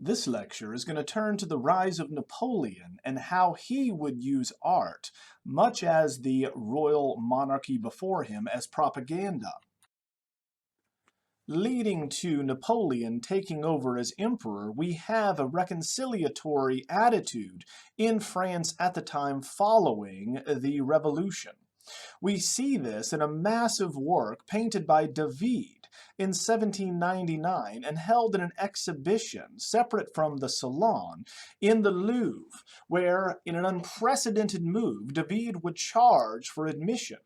This lecture is going to turn to the rise of Napoleon and how he would use art, much as the royal monarchy before him, as propaganda. Leading to Napoleon taking over as emperor, we have a reconciliatory attitude in France at the time following the revolution. We see this in a massive work painted by David in 1799 and held in an exhibition separate from the Salon in the Louvre, where, in an unprecedented move, David would charge for admission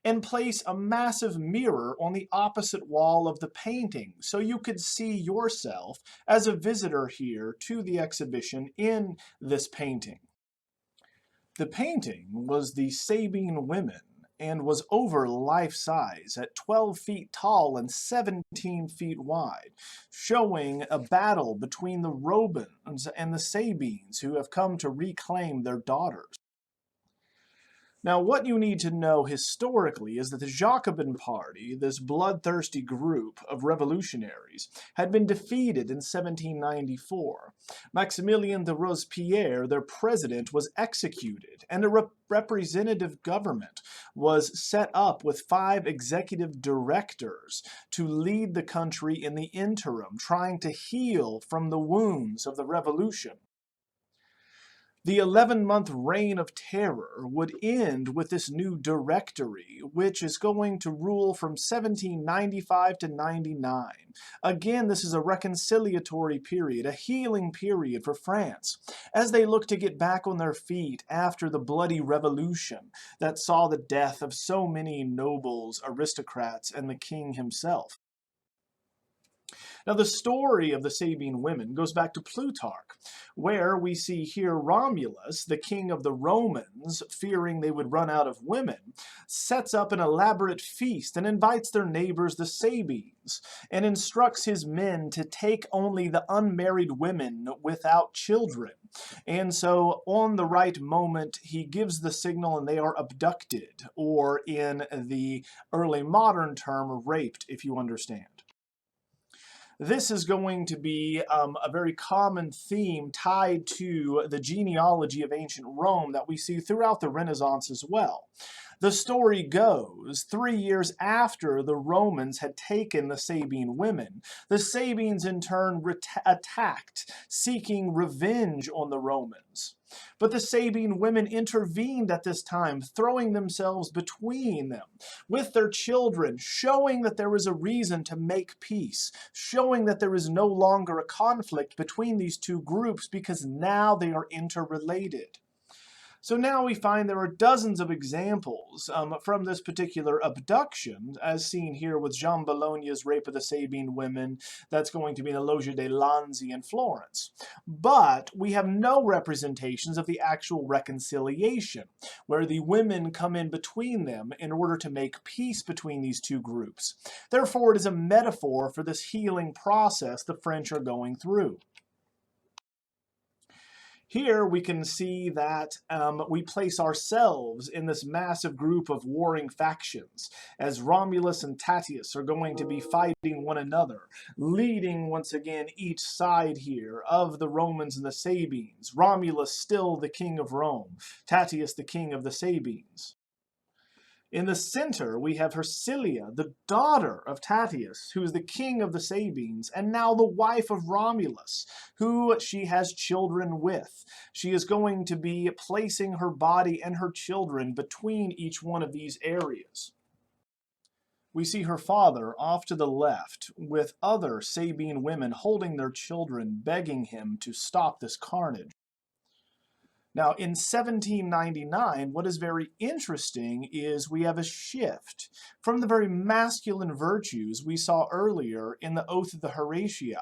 and place a massive mirror on the opposite wall of the painting so you could see yourself as a visitor here to the exhibition in this painting. The painting was the Sabine women and was over life-size at 12 feet tall and 17 feet wide, showing a battle between the Jacobins and the Sabines who have come to reclaim their daughters. Now, what you need to know historically is that the Jacobin Party, this bloodthirsty group of revolutionaries, had been defeated in 1794. Maximilien de Robespierre, their president, was executed, and a representative government was set up with 5 executive directors to lead the country in the interim, trying to heal from the wounds of the revolution. The 11-month reign of terror would end with this new directory, which is going to rule from 1795 to 99. Again, this is a reconciliatory period, a healing period for France, as they look to get back on their feet after the bloody revolution that saw the death of so many nobles, aristocrats, and the king himself. Now, the story of the Sabine women goes back to Plutarch, where we see here Romulus, the king of the Romans, fearing they would run out of women, sets up an elaborate feast and invites their neighbors, the Sabines, and instructs his men to take only the unmarried women without children. And so, on the right moment, he gives the signal and they are abducted, or in the early modern term, raped, if you understand. This is going to be a very common theme tied to the genealogy of ancient Rome that we see throughout the Renaissance as well. The story goes, 3 years after the Romans had taken the Sabine women, the Sabines in turn attacked, seeking revenge on the Romans. But the Sabine women intervened at this time, throwing themselves between them with their children, showing that there was a reason to make peace, showing that there is no longer a conflict between these two groups because now they are interrelated. So now we find there are dozens of examples from this particular abduction, as seen here with Jean Bologna's rape of the Sabine women. That's going to be in the Loggia dei Lanzi in Florence. But we have no representations of the actual reconciliation, where the women come in between them in order to make peace between these two groups. Therefore, it is a metaphor for this healing process the French are going through. Here we can see that we place ourselves in this massive group of warring factions, as Romulus and Tatius are going to be fighting one another, leading once again each side here of the Romans and the Sabines. Romulus still the king of Rome, Tatius the king of the Sabines. In the center, we have Hersilia, the daughter of Tatius, who is the king of the Sabines, and now the wife of Romulus, who she has children with. She is going to be placing her body and her children between each one of these areas. We see her father off to the left, with other Sabine women holding their children, begging him to stop this carnage. Now, in 1799, what is very interesting is we have a shift from the very masculine virtues we saw earlier in the Oath of the Horatii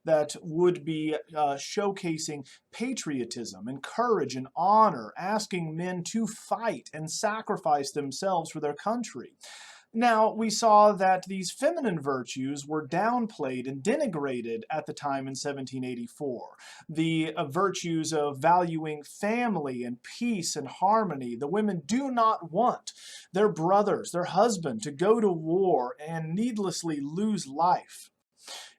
that would be showcasing patriotism and courage and honor, asking men to fight and sacrifice themselves for their country. Now, we saw that these feminine virtues were downplayed and denigrated at the time in 1784. The virtues of valuing family and peace and harmony. The women do not want their brothers, their husband, to go to war and needlessly lose life.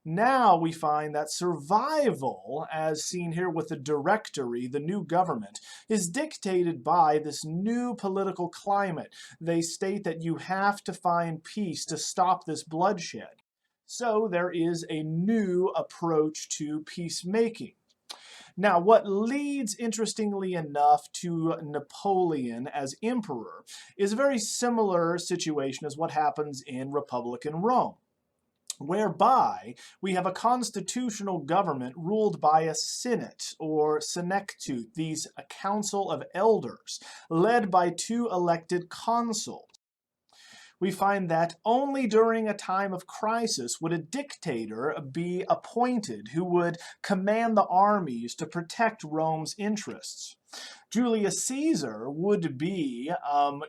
Now we find that survival, as seen here with the Directory, the new government, is dictated by this new political climate. They state that you have to find peace to stop this bloodshed. So there is a new approach to peacemaking. Now, what leads, interestingly enough, to Napoleon as emperor is a very similar situation as what happens in Republican Rome, whereby we have a constitutional government ruled by a senate or senectute, these a council of elders, led by two elected consuls. We find that only during a time of crisis would a dictator be appointed who would command the armies to protect Rome's interests. Julius Caesar would be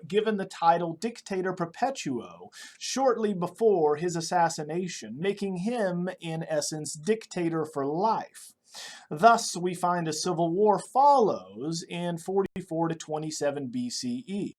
given the title Dictator Perpetuo shortly before his assassination, making him, in essence, dictator for life. Thus, we find a civil war follows in 44 to 27 BCE.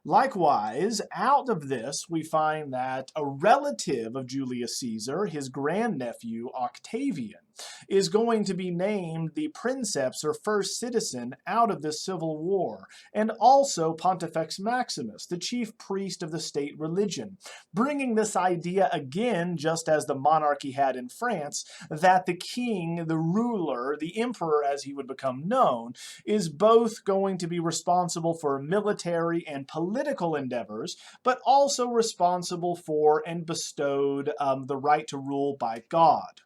Likewise, out of this, we find that a relative of Julius Caesar, his grandnephew Octavian, is going to be named the princeps or first citizen out of this civil war, and also Pontifex Maximus, the chief priest of the state religion, bringing this idea again, just as the monarchy had in France, that the king, the ruler, the emperor as he would become known, is both going to be responsible for military and political endeavors, but also responsible for and bestowed the right to rule by God.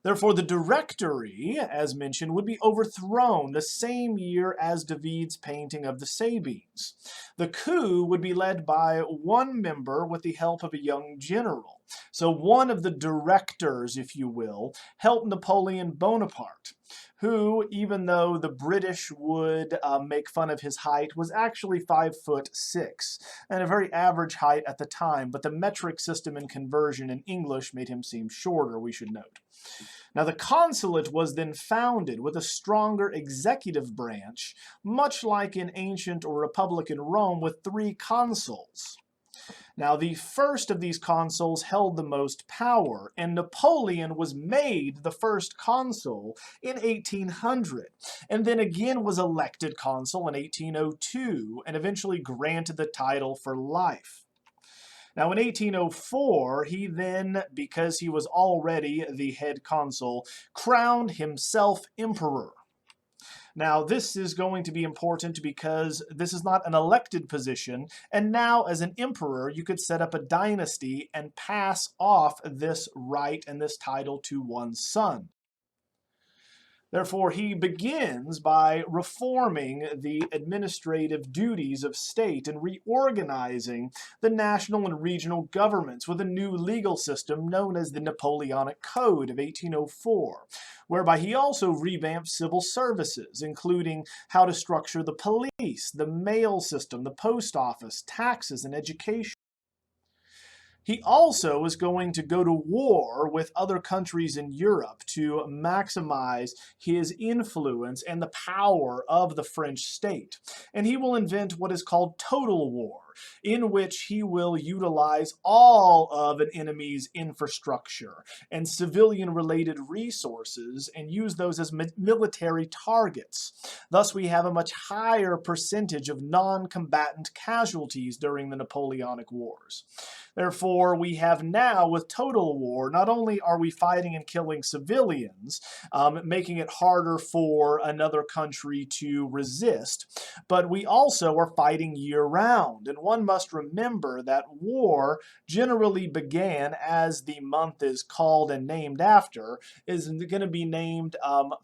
Therefore, the Directory, as mentioned, would be overthrown the same year as David's painting of the Sabines. The coup would be led by one member with the help of a young general. So one of the directors, if you will, helped Napoleon Bonaparte, who, even though the British would make fun of his height, was actually 5'6", and a very average height at the time, but the metric system and conversion in English made him seem shorter, we should note. Now, the consulate was then founded with a stronger executive branch, much like in ancient or republican Rome with 3 consuls. Now, the first of these consuls held the most power, and Napoleon was made the first consul in 1800, and then again was elected consul in 1802, and eventually granted the title for life. Now, in 1804, he then, because he was already the head consul, crowned himself emperor. Now, this is going to be important because this is not an elected position, and now as an emperor, you could set up a dynasty and pass off this right and this title to one's son. Therefore, he begins by reforming the administrative duties of state and reorganizing the national and regional governments with a new legal system known as the Napoleonic Code of 1804, whereby he also revamped civil services, including how to structure the police, the mail system, the post office, taxes, and education. He also was going to go to war with other countries in Europe to maximize his influence and the power of the French state. And he will invent what is called total war, in which he will utilize all of an enemy's infrastructure and civilian-related resources and use those as military targets. Thus, we have a much higher percentage of non-combatant casualties during the Napoleonic Wars. Therefore, we have now, with total war, not only are we fighting and killing civilians, making it harder for another country to resist, but we also are fighting year-round. And one must remember that war generally began, as the month is called and named after, is going to be named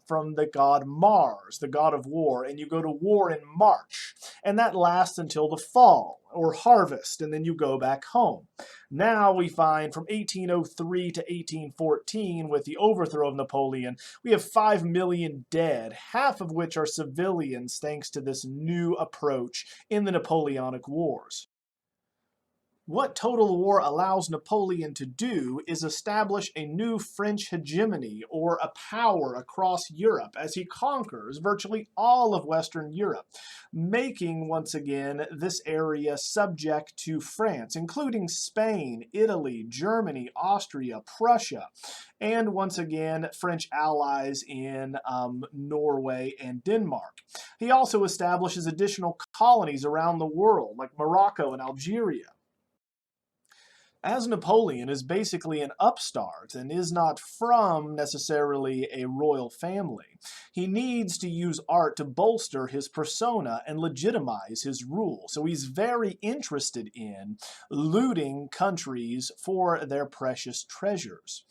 from the god Mars, the god of war, and you go to war in March, and that lasts until the fall, or harvest, and then you go back home. Now we find from 1803 to 1814, with the overthrow of Napoleon, we have 5 million dead, half of which are civilians thanks to this new approach in the Napoleonic Wars. What total war allows Napoleon to do is establish a new French hegemony or a power across Europe as he conquers virtually all of Western Europe, making once again this area subject to France, including Spain, Italy, Germany, Austria, Prussia, and once again French allies in Norway and Denmark. He also establishes additional colonies around the world like Morocco and Algeria. As Napoleon is basically an upstart and is not from necessarily a royal family, he needs to use art to bolster his persona and legitimize his rule. So he's very interested in looting countries for their precious treasures.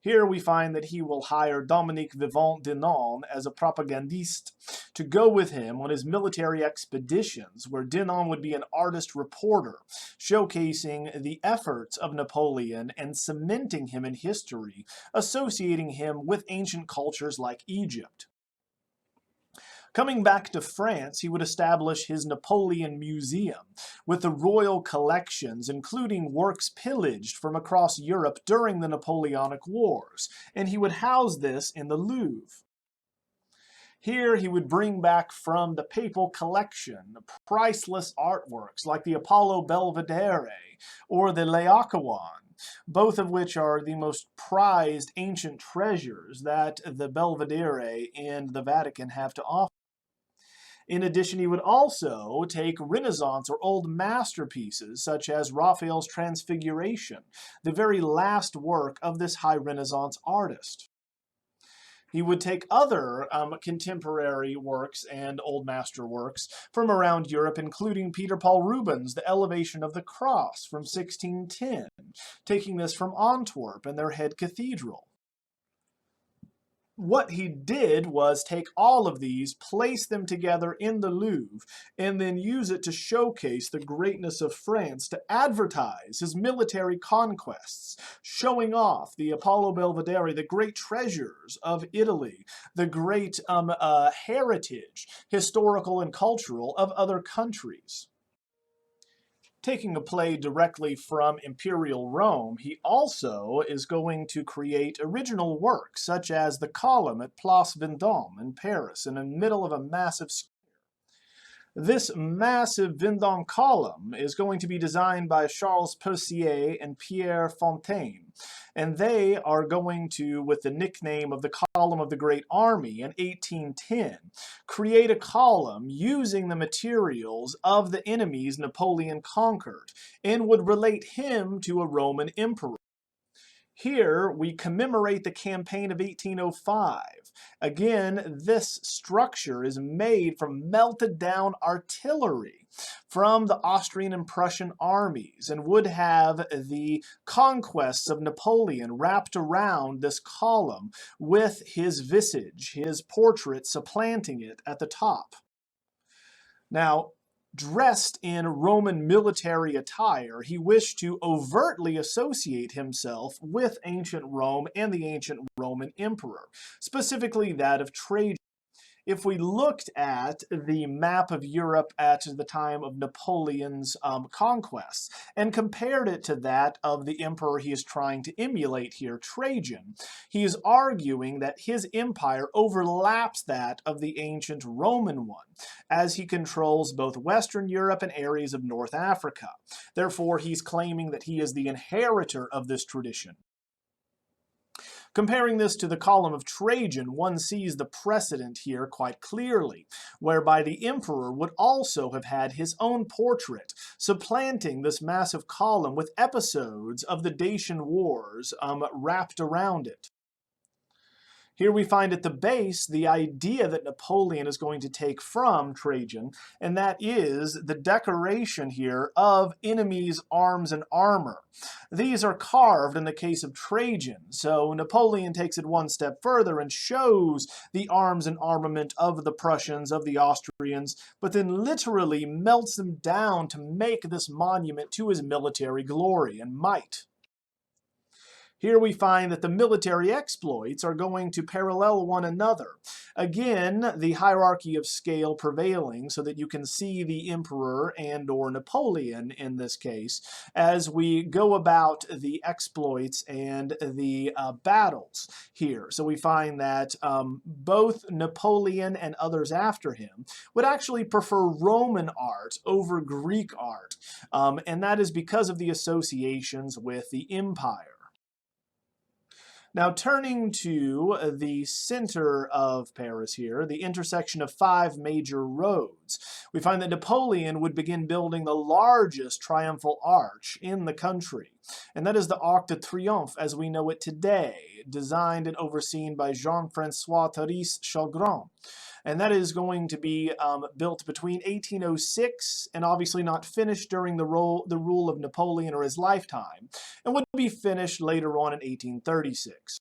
Here we find that he will hire Dominique Vivant Denon as a propagandiste to go with him on his military expeditions, where Denon would be an artist reporter, showcasing the efforts of Napoleon and cementing him in history, associating him with ancient cultures like Egypt. Coming back to France, he would establish his Napoleon Museum with the royal collections, including works pillaged from across Europe during the Napoleonic Wars, and he would house this in the Louvre. Here he would bring back from the papal collection priceless artworks like the Apollo Belvedere or the Laocoon, both of which are the most prized ancient treasures that the Belvedere and the Vatican have to offer. In addition, he would also take Renaissance or old masterpieces such as Raphael's Transfiguration, the very last work of this high Renaissance artist. He would take other contemporary works and old master works from around Europe, including Peter Paul Rubens' The Elevation of the Cross from 1610, taking this from Antwerp and their head cathedral. What he did was take all of these, place them together in the Louvre, and then use it to showcase the greatness of France, to advertise his military conquests, showing off the Apollo Belvedere, the great treasures of Italy, the great heritage, historical and cultural, of other countries. Taking a play directly from Imperial Rome, he also is going to create original works, such as the column at Place Vendôme in Paris, in the middle of a massive square. This massive Vendôme column is going to be designed by Charles Percier and Pierre Fontaine, and they are going to, with the nickname of the Column of the Great Army in 1810, create a column using the materials of the enemies Napoleon conquered, and would relate him to a Roman emperor. Here we commemorate the campaign of 1805. Again, this structure is made from melted down artillery from the Austrian and Prussian armies, and would have the conquests of Napoleon wrapped around this column with his visage, his portrait supplanting it at the top. Now, dressed in Roman military attire, he wished to overtly associate himself with ancient Rome and the ancient Roman emperor, specifically that of Trajan. If we looked at the map of Europe at the time of Napoleon's conquests and compared it to that of the emperor he is trying to emulate here, Trajan, he is arguing that his empire overlaps that of the ancient Roman one, as he controls both Western Europe and areas of North Africa. Therefore, he's claiming that he is the inheritor of this tradition. Comparing this to the column of Trajan, one sees the precedent here quite clearly, whereby the emperor would also have had his own portrait, supplanting this massive column with episodes of the Dacian Wars wrapped around it. Here we find at the base the idea that Napoleon is going to take from Trajan, and that is the decoration here of enemies' arms and armor. These are carved in the case of Trajan, so Napoleon takes it one step further and shows the arms and armament of the Prussians, of the Austrians, but then literally melts them down to make this monument to his military glory and might. Here we find that the military exploits are going to parallel one another. Again, the hierarchy of scale prevailing so that you can see the emperor and or Napoleon in this case as we go about the exploits and the battles here. So we find that both Napoleon and others after him would actually prefer Roman art over Greek art, and that is because of the associations with the empire. Now turning to the center of Paris here, the intersection of 5 major roads, we find that Napoleon would begin building the largest triumphal arch in the country, and that is the Arc de Triomphe as we know it today, designed and overseen by Jean-François Therese Chalgrin. And that is going to be built between 1806 and obviously not finished during the rule of Napoleon or his lifetime, and would be finished later on in 1836.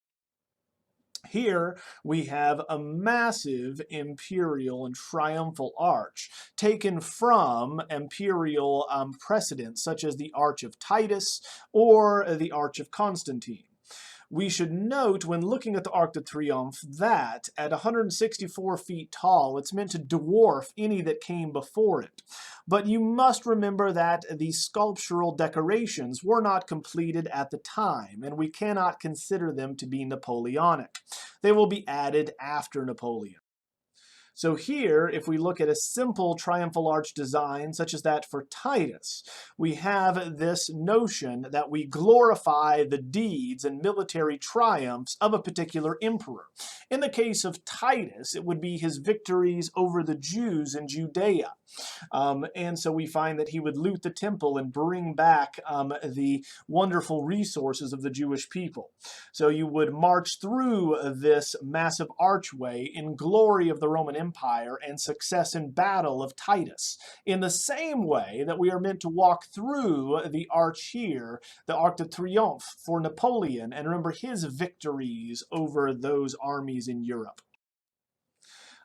Here we have a massive imperial and triumphal arch taken from imperial precedents such as the Arch of Titus or the Arch of Constantine. We should note when looking at the Arc de Triomphe that at 164 feet tall, it's meant to dwarf any that came before it. But you must remember that the sculptural decorations were not completed at the time, and we cannot consider them to be Napoleonic. They will be added after Napoleon. So here, if we look at a simple triumphal arch design, such as that for Titus, we have this notion that we glorify the deeds and military triumphs of a particular emperor. In the case of Titus, it would be his victories over the Jews in Judea. And so we find that he would loot the temple and bring back the wonderful resources of the Jewish people. So you would march through this massive archway in glory of the Roman Empire and success in battle of Titus, in the same way that we are meant to walk through the arch here, the Arc de Triomphe for Napoleon, and remember his victories over those armies in Europe.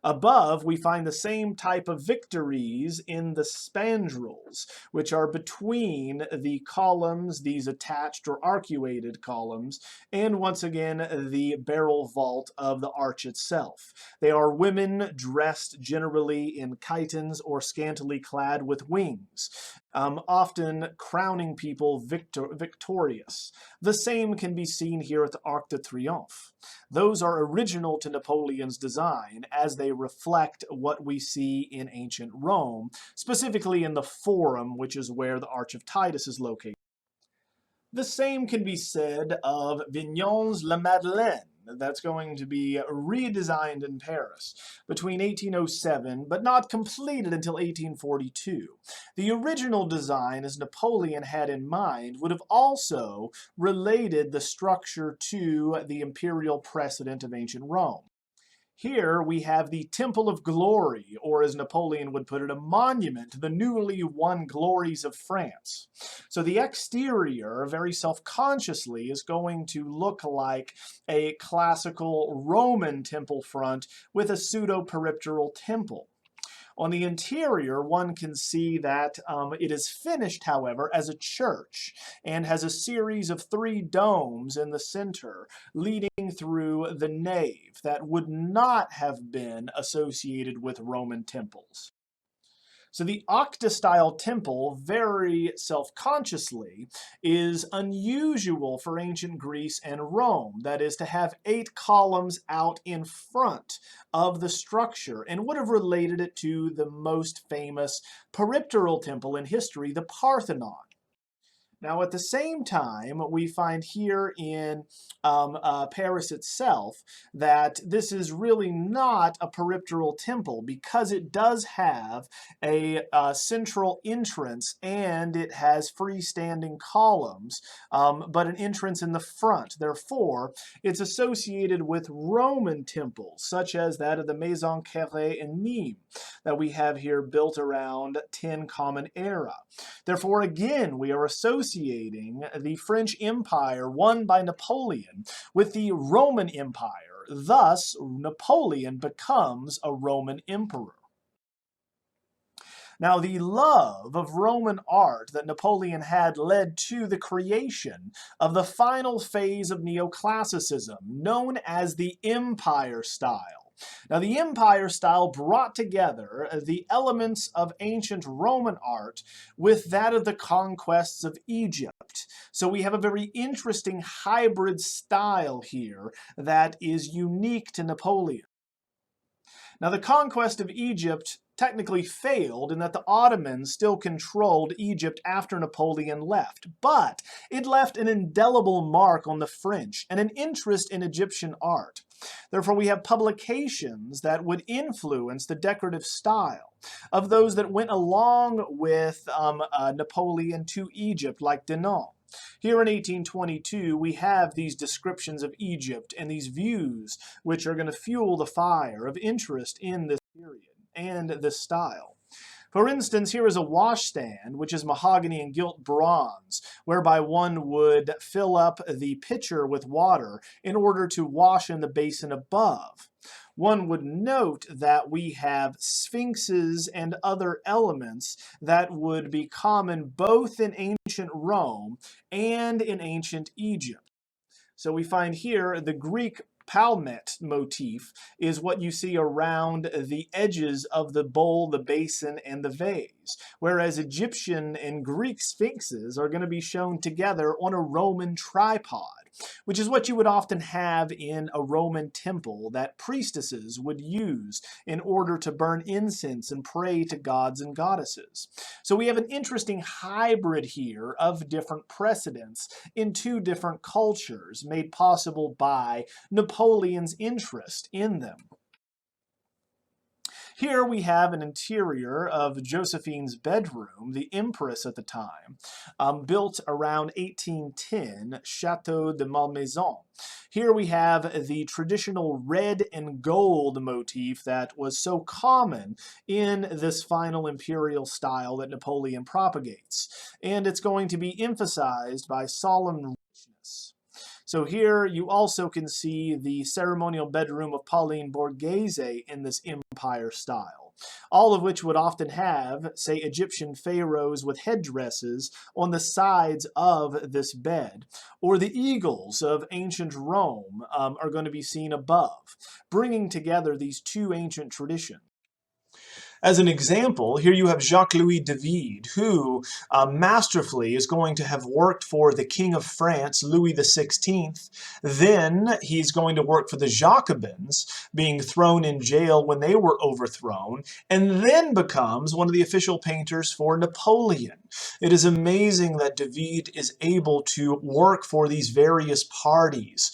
Above, we find the same type of victories in the spandrels, which are between the columns, these attached or arcuated columns, and once again, the barrel vault of the arch itself. They are women dressed generally in chitons or scantily clad with wings, often crowning people victorious. The same can be seen here at the Arc de Triomphe. Those are original to Napoleon's design as they reflect what we see in ancient Rome, specifically in the Forum, which is where the Arch of Titus is located. The same can be said of Vignon's La Madeleine. That's going to be redesigned in Paris between 1807, but not completed until 1842. The original design, as Napoleon had in mind, would have also related the structure to the imperial precedent of ancient Rome. Here we have the Temple of Glory, or as Napoleon would put it, a monument to the newly won glories of France. So the exterior, very self-consciously, is going to look like a classical Roman temple front with a pseudo-peripteral temple. On the interior, one can see that it is finished, however, as a church and has a series of 3 domes in the center leading through the nave that would not have been associated with Roman temples. So the octa-style temple, very self-consciously, is unusual for ancient Greece and Rome. That is, to have 8 columns out in front of the structure, and would have related it to the most famous peripteral temple in history, the Parthenon. Now, at the same time, we find here in Paris itself that this is really not a peripteral temple because it does have a central entrance and it has freestanding columns, but an entrance in the front. Therefore, it's associated with Roman temples, such as that of the Maison Carrée in Nîmes that we have here built around 10 Common Era. Therefore, again, we are associating the French Empire won by Napoleon with the Roman Empire. Thus, Napoleon becomes a Roman emperor. Now, the love of Roman art that Napoleon had led to the creation of the final phase of neoclassicism, known as the Empire style. Now, the Empire style brought together the elements of ancient Roman art with that of the conquests of Egypt. So we have a very interesting hybrid style here that is unique to Napoleon. Now, the conquest of Egypt technically failed in that the Ottomans still controlled Egypt after Napoleon left, but it left an indelible mark on the French and an interest in Egyptian art. Therefore, we have publications that would influence the decorative style of those that went along with Napoleon to Egypt, like Denon. Here in 1822, we have these descriptions of Egypt and these views which are going to fuel the fire of interest in this period and this style. For instance, here is a washstand, which is mahogany and gilt bronze, whereby one would fill up the pitcher with water in order to wash in the basin above. One would note that we have sphinxes and other elements that would be common both in ancient Rome and in ancient Egypt. So we find here the Greek palmet motif is what you see around the edges of the bowl, the basin, and the vase, whereas Egyptian and Greek sphinxes are going to be shown together on a Roman tripod, which is what you would often have in a Roman temple that priestesses would use in order to burn incense and pray to gods and goddesses. So we have an interesting hybrid here of different precedents in two different cultures made possible by Napoleon's interest in them. Here we have an interior of Josephine's bedroom, the Empress at the time, built around 1810, Chateau de Malmaison. Here we have the traditional red and gold motif that was so common in this final imperial style that Napoleon propagates, and it's going to be emphasized by solemn richness. So here you also can see the ceremonial bedroom of Pauline Borghese in this empire style, all of which would often have, say, Egyptian pharaohs with headdresses on the sides of this bed, or the eagles of ancient Rome are going to be seen above, bringing together these two ancient traditions. As an example, here you have Jacques-Louis David, who masterfully is going to have worked for the King of France, Louis XVI. Then he's going to work for the Jacobins, being thrown in jail when they were overthrown, and then becomes one of the official painters for Napoleon. It is amazing that David is able to work for these various parties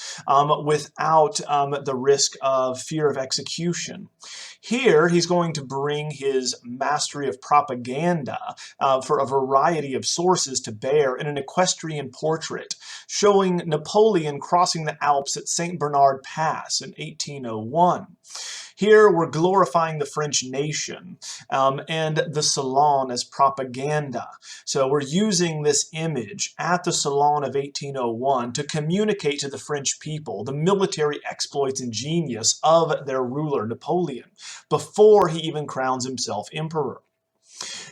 without the risk of fear of execution. Here, he's going to bring his mastery of propaganda for a variety of sources to bear in an equestrian portrait showing Napoleon crossing the Alps at St. Bernard Pass in 1801. Here we're glorifying the French nation and the Salon as propaganda. So we're using this image at the Salon of 1801 to communicate to the French people the military exploits and genius of their ruler, Napoleon, before he even crowns himself emperor.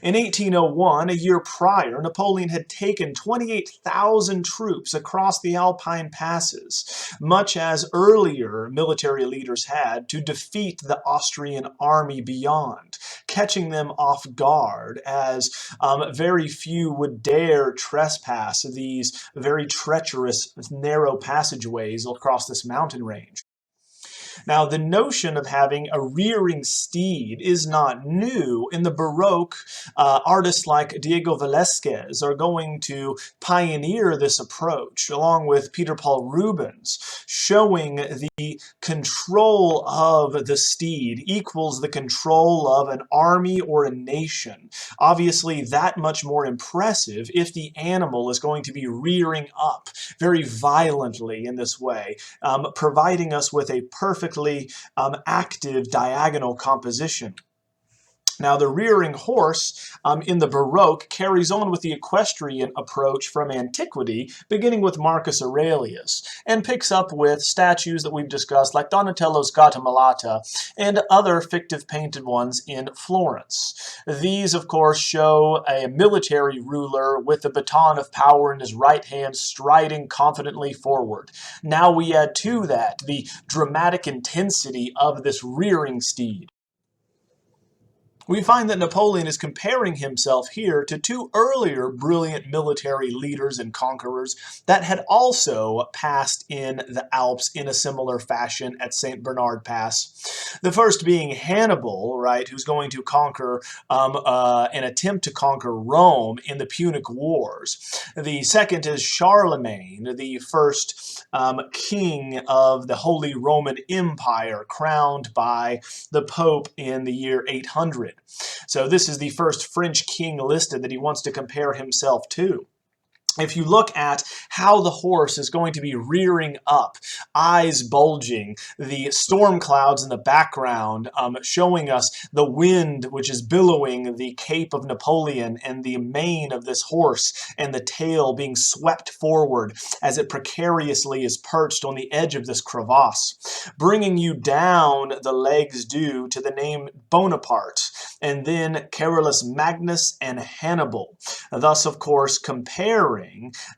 In 1801, a year prior, Napoleon had taken 28,000 troops across the Alpine passes, much as earlier military leaders had, to defeat the Austrian army beyond, catching them off guard, as very few would dare trespass these very treacherous, narrow passageways across this mountain range. Now, the notion of having a rearing steed is not new. In the Baroque, artists like Diego Velázquez are going to pioneer this approach, along with Peter Paul Rubens, showing the control of the steed equals the control of an army or a nation. Obviously, that much more impressive if the animal is going to be rearing up very violently in this way, providing us with a perfectly active diagonal composition. Now, the rearing horse in the Baroque carries on with the equestrian approach from antiquity, beginning with Marcus Aurelius, and picks up with statues that we've discussed, like Donatello's Gattamelata and other fictive painted ones in Florence. These, of course, show a military ruler with the baton of power in his right hand, striding confidently forward. Now we add to that the dramatic intensity of this rearing steed. We find that Napoleon is comparing himself here to two earlier brilliant military leaders and conquerors that had also passed in the Alps in a similar fashion at St. Bernard Pass. The first being Hannibal, right, who's going to conquer an attempt to conquer Rome in the Punic Wars. The second is Charlemagne, the first king of the Holy Roman Empire, crowned by the Pope in the year 800. So this is the first French king listed that he wants to compare himself to. If you look at how the horse is going to be rearing up, eyes bulging, the storm clouds in the background showing us the wind which is billowing the cape of Napoleon and the mane of this horse and the tail being swept forward as it precariously is perched on the edge of this crevasse, bringing you down the legs due to the name Bonaparte, and then Carolus Magnus and Hannibal, thus of course comparing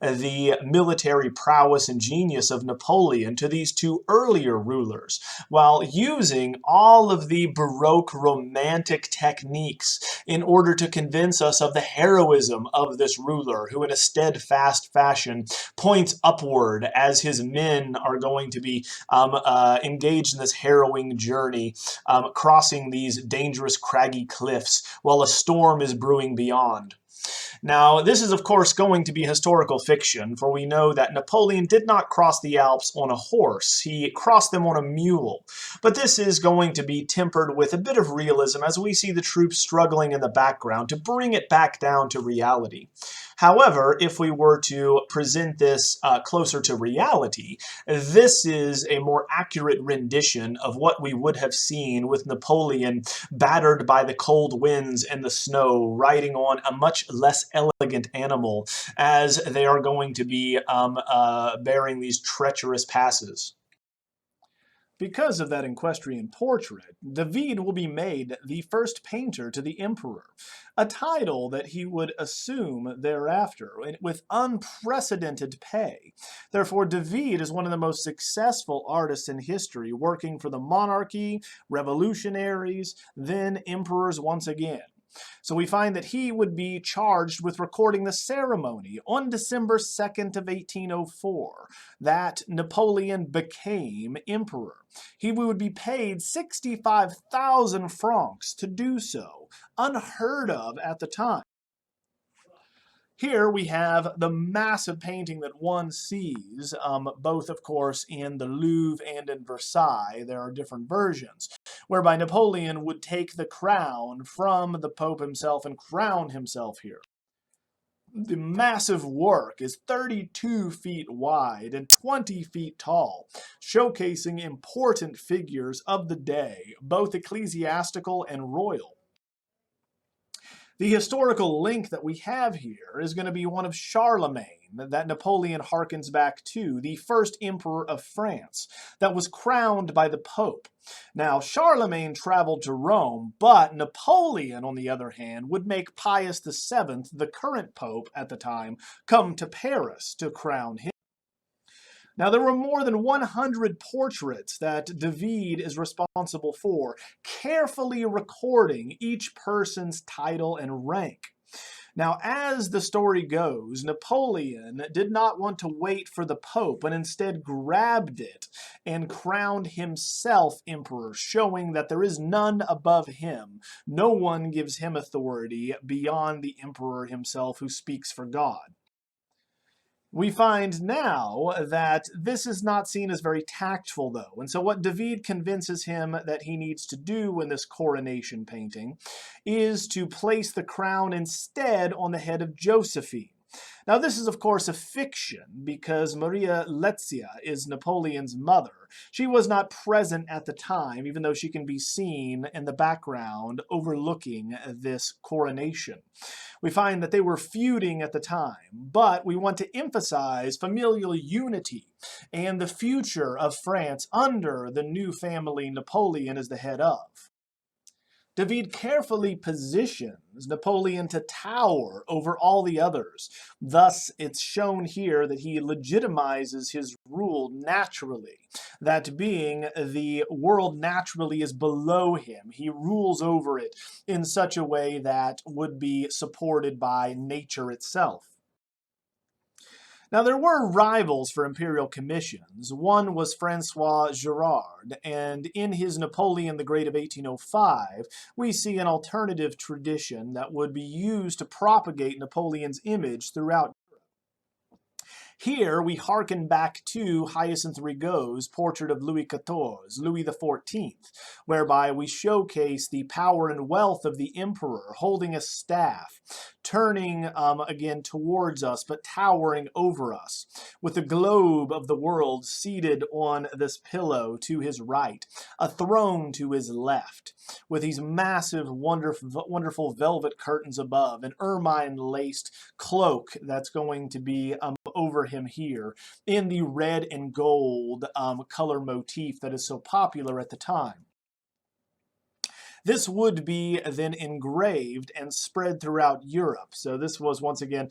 the military prowess and genius of Napoleon to these two earlier rulers, while using all of the Baroque romantic techniques in order to convince us of the heroism of this ruler, who in a steadfast fashion points upward as his men are going to be engaged in this harrowing journey, crossing these dangerous craggy cliffs while a storm is brewing beyond. Now, this is of course going to be historical fiction, for we know that Napoleon did not cross the Alps on a horse. He crossed them on a mule. But this is going to be tempered with a bit of realism as we see the troops struggling in the background to bring it back down to reality. However, if we were to present this closer to reality, this is a more accurate rendition of what we would have seen with Napoleon battered by the cold winds and the snow, riding on a much less elegant animal as they are going to be bearing these treacherous passes. Because of that equestrian portrait, David will be made the first painter to the emperor, a title that he would assume thereafter with unprecedented pay. Therefore, David is one of the most successful artists in history, working for the monarchy, revolutionaries, then emperors once again. So we find that he would be charged with recording the ceremony on December 2nd of 1804 that Napoleon became emperor. He would be paid 65,000 francs to do so, unheard of at the time. Here we have the massive painting that one sees, both, of course, in the Louvre and in Versailles. There are different versions, whereby Napoleon would take the crown from the Pope himself and crown himself here. The massive work is 32 feet wide and 20 feet tall, showcasing important figures of the day, both ecclesiastical and royal. The historical link that we have here is going to be one of Charlemagne, that Napoleon harkens back to, the first emperor of France, that was crowned by the Pope. Now, Charlemagne traveled to Rome, but Napoleon, on the other hand, would make Pius VII, the current Pope at the time, come to Paris to crown him. Now, there were more than 100 portraits that David is responsible for, carefully recording each person's title and rank. Now, as the story goes, Napoleon did not want to wait for the Pope, but instead grabbed it and crowned himself emperor, showing that there is none above him. No one gives him authority beyond the emperor himself, who speaks for God. We find now that this is not seen as very tactful, though. And so what David convinces him that he needs to do in this coronation painting is to place the crown instead on the head of Josephine. Now, this is, of course, a fiction because Maria Letizia is Napoleon's mother. She was not present at the time, even though she can be seen in the background overlooking this coronation. We find that they were feuding at the time, but we want to emphasize familial unity and the future of France under the new family Napoleon is the head of. David carefully positions Napoleon to tower over all the others. Thus, it's shown here that he legitimizes his rule naturally, that being the world naturally is below him. He rules over it in such a way that would be supported by nature itself. Now, there were rivals for imperial commissions. One was Francois Girard, and in his Napoleon the Great of 1805, we see an alternative tradition that would be used to propagate Napoleon's image throughout. Here we hearken back to Hyacinthe Rigaud's portrait of Louis XIV, Louis XIV, whereby we showcase the power and wealth of the emperor holding a staff, turning again towards us, but towering over us, with the globe of the world seated on this pillow to his right, a throne to his left, with these massive, wonderful velvet curtains above, an ermine-laced cloak that's going to be over him here in the red and gold color motif that is so popular at the time. This would be then engraved and spread throughout Europe. So this was once again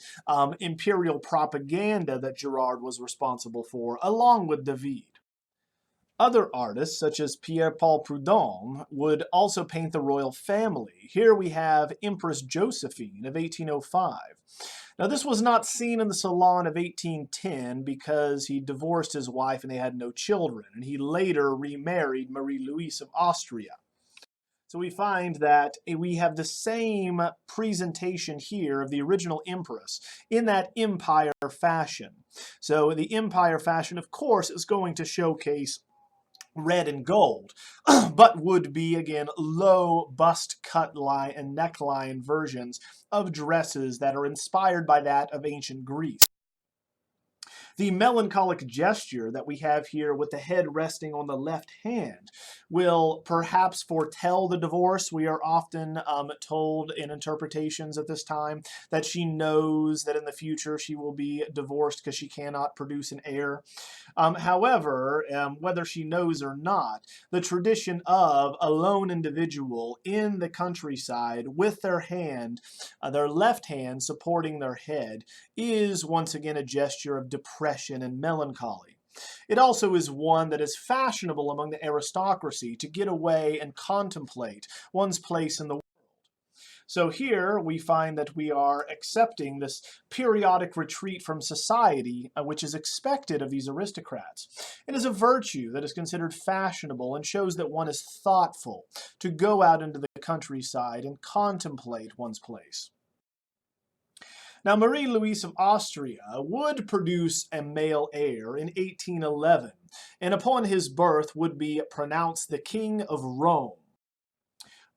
imperial propaganda that Girard was responsible for, along with David. Other artists, such as Pierre-Paul Prudhomme, would also paint the royal family. Here we have Empress Josephine of 1805. Now, this was not seen in the Salon of 1810 because he divorced his wife and they had no children, and he later remarried Marie-Louise of Austria. So we find that we have the same presentation here of the original empress in that empire fashion. So the empire fashion, of course, is going to showcase red and gold, but would be, again, low bust cut line and neckline versions of dresses that are inspired by that of ancient Greece. The melancholic gesture that we have here with the head resting on the left hand will perhaps foretell the divorce. We are often told in interpretations at this time that she knows that in the future she will be divorced because she cannot produce an heir. However, whether she knows or not, the tradition of a lone individual in the countryside with their left hand supporting their head is once again a gesture of depression and melancholy. It also is one that is fashionable among the aristocracy to get away and contemplate one's place in the world. So here we find that we are accepting this periodic retreat from society, which is expected of these aristocrats. It is a virtue that is considered fashionable and shows that one is thoughtful to go out into the countryside and contemplate one's place. Now, Marie-Louise of Austria would produce a male heir in 1811, and upon his birth would be pronounced the King of Rome.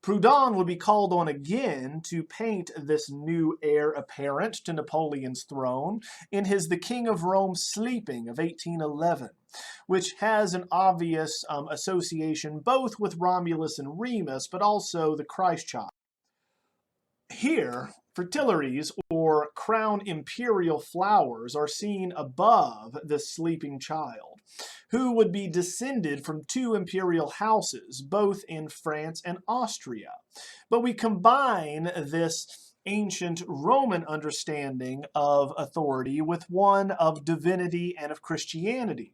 Prudhomme would be called on again to paint this new heir apparent to Napoleon's throne in his The King of Rome Sleeping of 1811, which has an obvious association both with Romulus and Remus, but also the Christ child. Here, fritillaries or crown imperial flowers are seen above the sleeping child, who would be descended from two imperial houses, both in France and Austria. But we combine this ancient Roman understanding of authority with one of divinity and of Christianity.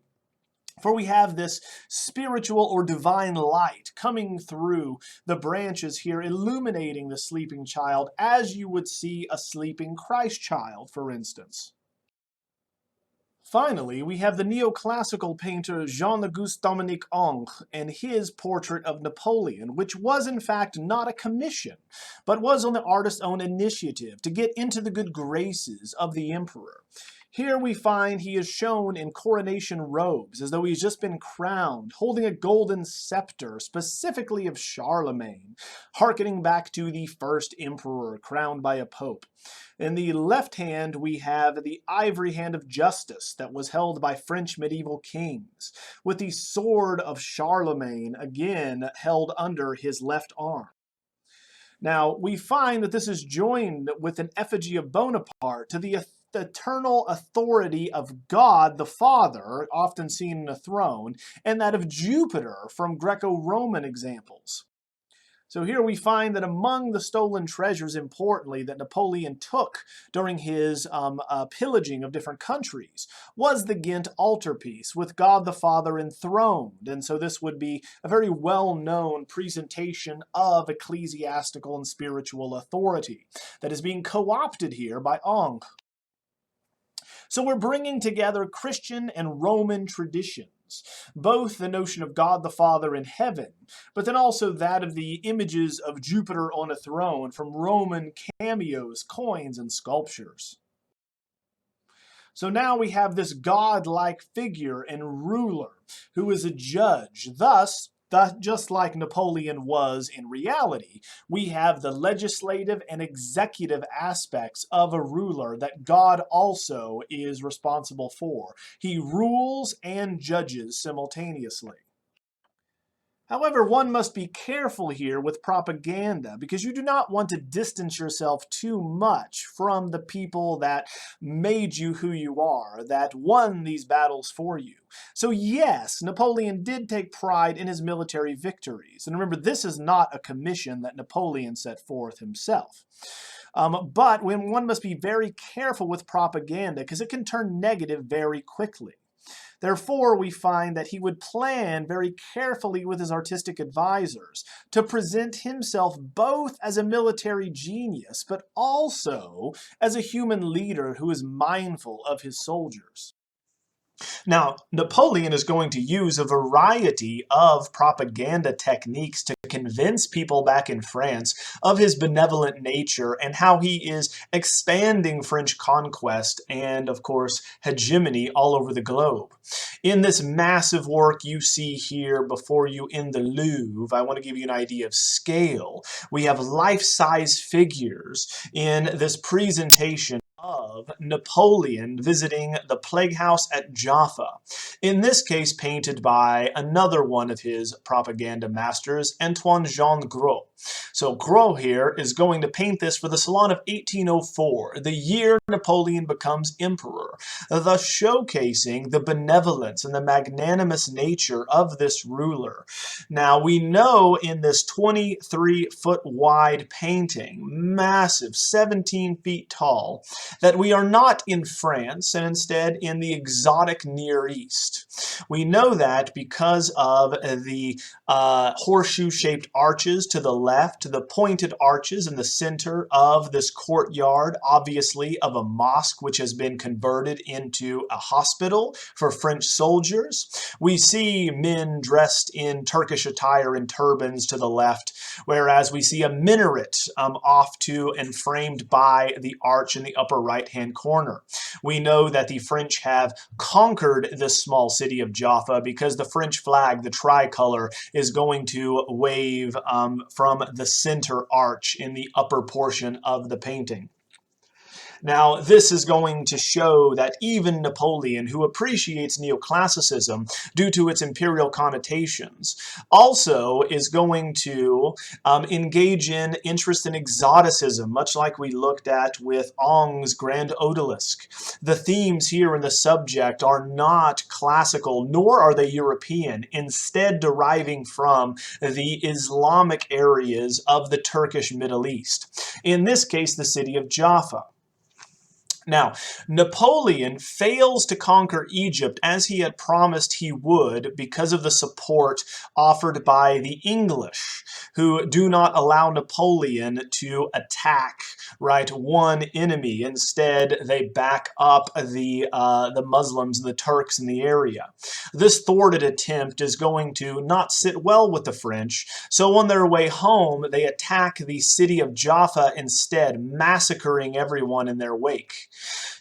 For we have this spiritual or divine light coming through the branches here, illuminating the sleeping child as you would see a sleeping Christ child, for instance. Finally, we have the neoclassical painter Jean-Auguste Dominique Ingres and his portrait of Napoleon, which was in fact not a commission, but was on the artist's own initiative to get into the good graces of the emperor. Here we find he is shown in coronation robes, as though he's just been crowned, holding a golden scepter, specifically of Charlemagne, hearkening back to the first emperor crowned by a pope. In the left hand, we have the ivory hand of justice that was held by French medieval kings, with the sword of Charlemagne again held under his left arm. Now, we find that this is joined with an effigy of Bonaparte to the eternal authority of God the Father, often seen in a throne, and that of Jupiter from Greco-Roman examples. So here we find that among the stolen treasures, importantly, that Napoleon took during his pillaging of different countries was the Ghent altarpiece with God the Father enthroned. And so this would be a very well-known presentation of ecclesiastical and spiritual authority that is being co-opted here by Ingres. So we're bringing together Christian and Roman traditions, both the notion of God the Father in heaven, but then also that of the images of Jupiter on a throne from Roman cameos, coins, and sculptures. So now we have this God-like figure and ruler who is a judge. Thus, just like Napoleon was in reality, we have the legislative and executive aspects of a ruler that God also is responsible for. He rules and judges simultaneously. However, one must be careful here with propaganda because you do not want to distance yourself too much from the people that made you who you are, that won these battles for you. So yes, Napoleon did take pride in his military victories. And remember, this is not a commission that Napoleon set forth himself. But one must be very careful with propaganda because it can turn negative very quickly. Therefore, we find that he would plan very carefully with his artistic advisors to present himself both as a military genius, but also as a human leader who is mindful of his soldiers. Now, Napoleon is going to use a variety of propaganda techniques to convince people back in France of his benevolent nature and how he is expanding French conquest and, of course, hegemony all over the globe. In this massive work you see here before you in the Louvre, I want to give you an idea of scale. We have life-size figures in this presentation of Napoleon visiting the plague house at Jaffa, in this case painted by another one of his propaganda masters, Antoine-Jean Gros. So Gros here is going to paint this for the Salon of 1804, the year Napoleon becomes emperor, thus showcasing the benevolence and the magnanimous nature of this ruler. Now we know in this 23-foot wide painting, massive, 17 feet tall, that we are not in France and instead in the exotic Near East. We know that because of the horseshoe-shaped arches to the left, the pointed arches in the center of this courtyard, obviously of a mosque which has been converted into a hospital for French soldiers. We see men dressed in Turkish attire and turbans to the left, whereas we see a minaret off to and framed by the arch in the upper right-hand corner. We know that the French have conquered this small city of Jaffa because the French flag, the tricolor, is going to wave from the center arch in the upper portion of the painting. Now, this is going to show that even Napoleon, who appreciates neoclassicism due to its imperial connotations, also is going to engage in interest in exoticism, much like we looked at with Ingres' Grand Odalisque. The themes here in the subject are not classical, nor are they European, instead deriving from the Islamic areas of the Turkish Middle East. In this case, the city of Jaffa. Now, Napoleon fails to conquer Egypt as he had promised he would because of the support offered by the English, who do not allow Napoleon to attack, one enemy. Instead, they back up the Muslims and the Turks in the area. This thwarted attempt is going to not sit well with the French, so on their way home, they attack the city of Jaffa instead, massacring everyone in their wake.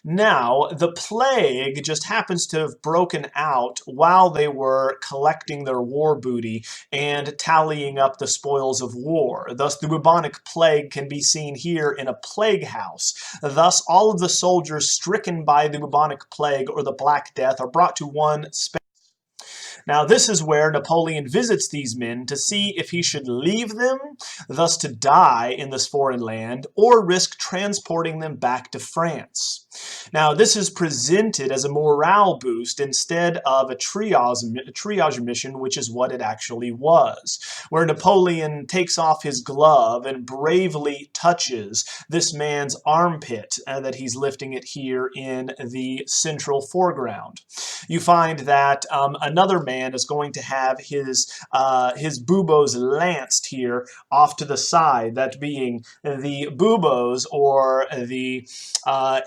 Now, the plague just happens to have broken out while they were collecting their war booty and tallying up the spoils of war. Thus, the bubonic plague can be seen here in a plague house. Thus, all of the soldiers stricken by the bubonic plague or the Black Death are brought to one space. Now, this is where Napoleon visits these men to see if he should leave them, thus to die in this foreign land, or risk transporting them back to France. Now, this is presented as a morale boost instead of a triage mission, which is what it actually was, where Napoleon takes off his glove and bravely touches this man's armpit that he's lifting it here in the central foreground. You find that another man is going to have his buboes lanced here off to the side, that being the buboes or the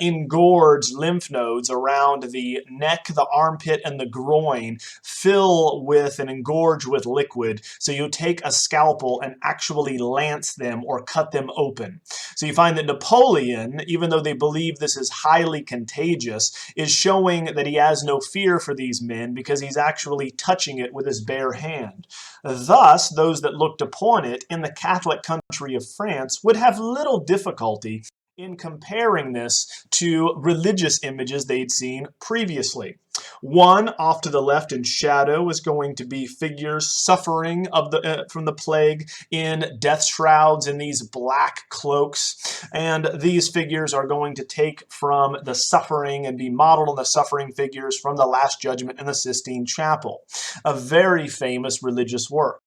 engorged lymph nodes around the neck, the armpit, and the groin fill with and engorge with liquid. So you take a scalpel and actually lance them or cut them open. So you find that Napoleon, even though they believe this is highly contagious, is showing that he has no fear for these men because he's actually touching it with his bare hand. Thus, those that looked upon it in the Catholic country of France would have little difficulty in comparing this to religious images they'd seen previously. One off to the left in shadow is going to be figures suffering from the plague in death shrouds in these black cloaks, and these figures are going to take from the suffering and be modeled on the suffering figures from the Last Judgment in the Sistine Chapel, a very famous religious work.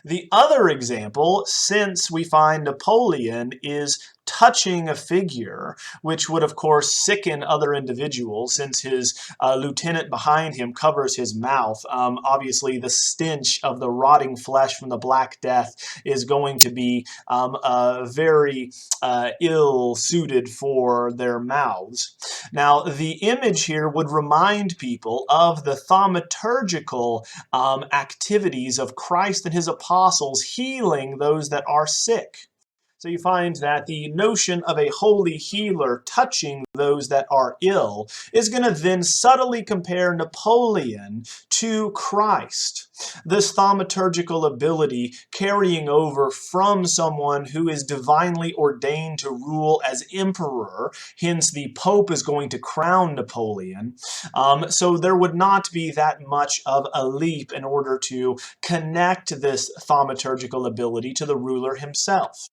The other example, since we find Napoleon is touching a figure, which would of course sicken other individuals since his lieutenant behind him covers his mouth. Obviously, the stench of the rotting flesh from the Black Death is going to be very ill-suited for their mouths. Now, the image here would remind people of the thaumaturgical activities of Christ and his apostles healing those that are sick. So you find that the notion of a holy healer touching those that are ill is going to then subtly compare Napoleon to Christ. This thaumaturgical ability carrying over from someone who is divinely ordained to rule as emperor, hence the Pope is going to crown Napoleon. So there would not be that much of a leap in order to connect this thaumaturgical ability to the ruler himself.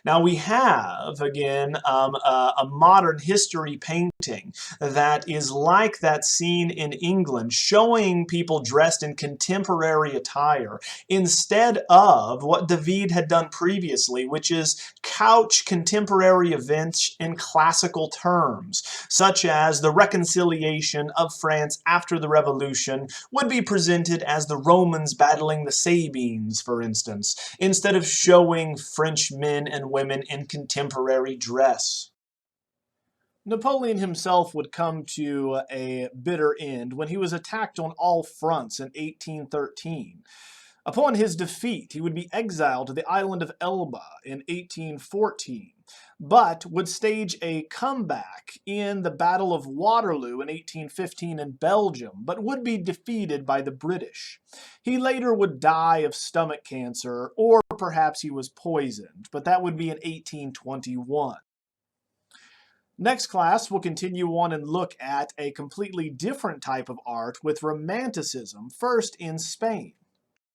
Now we have, again, a modern history painting that is like that scene in England, showing people dressed in contemporary attire instead of what David had done previously, which is couch contemporary events in classical terms, such as the reconciliation of France after the Revolution would be presented as the Romans battling the Sabines, for instance, instead of showing French men and women in contemporary dress. Napoleon himself would come to a bitter end when he was attacked on all fronts in 1813. Upon his defeat, he would be exiled to the island of Elba in 1814, but would stage a comeback in the Battle of Waterloo in 1815 in Belgium, but would be defeated by the British. He later would die of stomach cancer, or perhaps he was poisoned, but that would be in 1821. Next class, we'll continue on and look at a completely different type of art with Romanticism, first in Spain.